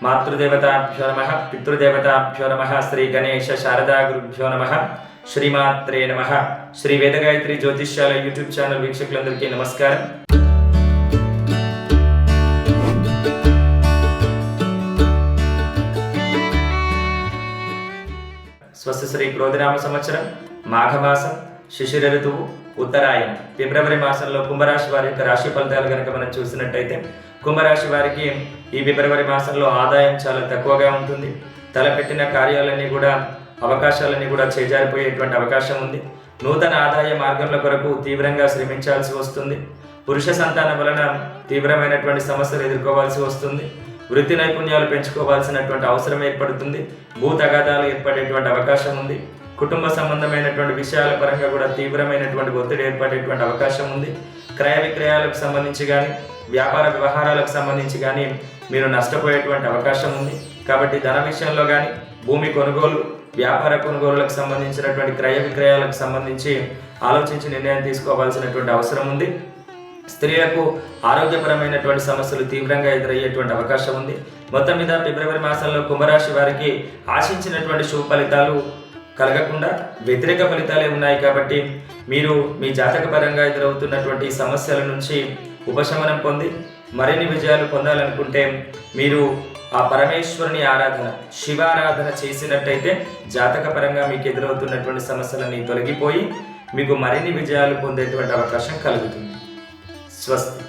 మాతృదేవతాభ్యో నమః, పితృదేవతాభ్యో నమః, శ్రీ గణేశ శారదా గురుభ్యో నమః, శ్రీమాత్రే నమః. శ్రీ వేదగాయత్రి జ్యోతిష్యాల యూట్యూబ్ ఛానల్ వీక్షకులందరికీ నమస్కారం. స్వస్తి శ్రీ క్రోధినామ సంవత్సరం మాఘమాసం శిశిర ఋతువు ఉత్తరాయణం ఫిబ్రవరి మాసంలో కుంభరాశి వారి యొక్క రాశి ఫలితాలు కనుక మనం చూసినట్టయితే కుంభరాశి వారికి ఈ ఫిబ్రవరి మాసంలో ఆదాయం చాలా తక్కువగా ఉంటుంది. తలపెట్టిన కార్యాలన్నీ కూడా అవకాశాలన్నీ కూడా చేజారిపోయేటువంటి అవకాశం ఉంది. నూతన ఆదాయ మార్గంల కొరకు తీవ్రంగా శ్రమించాల్సి వస్తుంది. పురుష సంతానం వలన తీవ్రమైనటువంటి సమస్యలు ఎదుర్కోవాల్సి వస్తుంది. వృత్తి నైపుణ్యాలు పెంచుకోవాల్సినటువంటి అవసరం ఏర్పడుతుంది. భూ తగాదాలు ఏర్పడేటువంటి అవకాశం ఉంది. కుటుంబ సంబంధమైనటువంటి విషయాల పరంగా కూడా తీవ్రమైనటువంటి ఒత్తిడి ఏర్పడేటువంటి అవకాశం ఉంది. క్రయ విక్రయాలకు సంబంధించి కానీ వ్యాపార వ్యవహారాలకు సంబంధించి కానీ మీరు నష్టపోయేటువంటి అవకాశం ఉంది. కాబట్టి ధన విషయంలో కానీ భూమి కొనుగోలు వ్యాపార కొనుగోలులకు సంబంధించినటువంటి క్రయ విక్రయాలకు సంబంధించి ఆలోచించి నిర్ణయం తీసుకోవాల్సినటువంటి అవసరం ఉంది. స్త్రీలకు ఆరోగ్యపరమైనటువంటి సమస్యలు తీవ్రంగా ఎదురయ్యేటువంటి అవకాశం ఉంది. మొత్తం మీద ఫిబ్రవరి మాసంలో కుంభరాశి వారికి ఆశించినటువంటి శుభ ఫలితాలు కలగకుండా వ్యతిరేక ఫలితాలే ఉన్నాయి. కాబట్టి మీరు మీ జాతకపరంగా ఎదురవుతున్నటువంటి సమస్యల నుంచి ఉపశమనం పొంది మరిన్ని విజయాలు పొందాలనుకుంటే మీరు ఆ పరమేశ్వరుని ఆరాధన శివారాధన చేసినట్టయితే జాతకపరంగా మీకు ఎదురవుతున్నటువంటి సమస్యలన్నీ తొలగిపోయి మీకు మరిన్ని విజయాలు పొందేటువంటి అవకాశం కలుగుతుంది. స్వస్తి.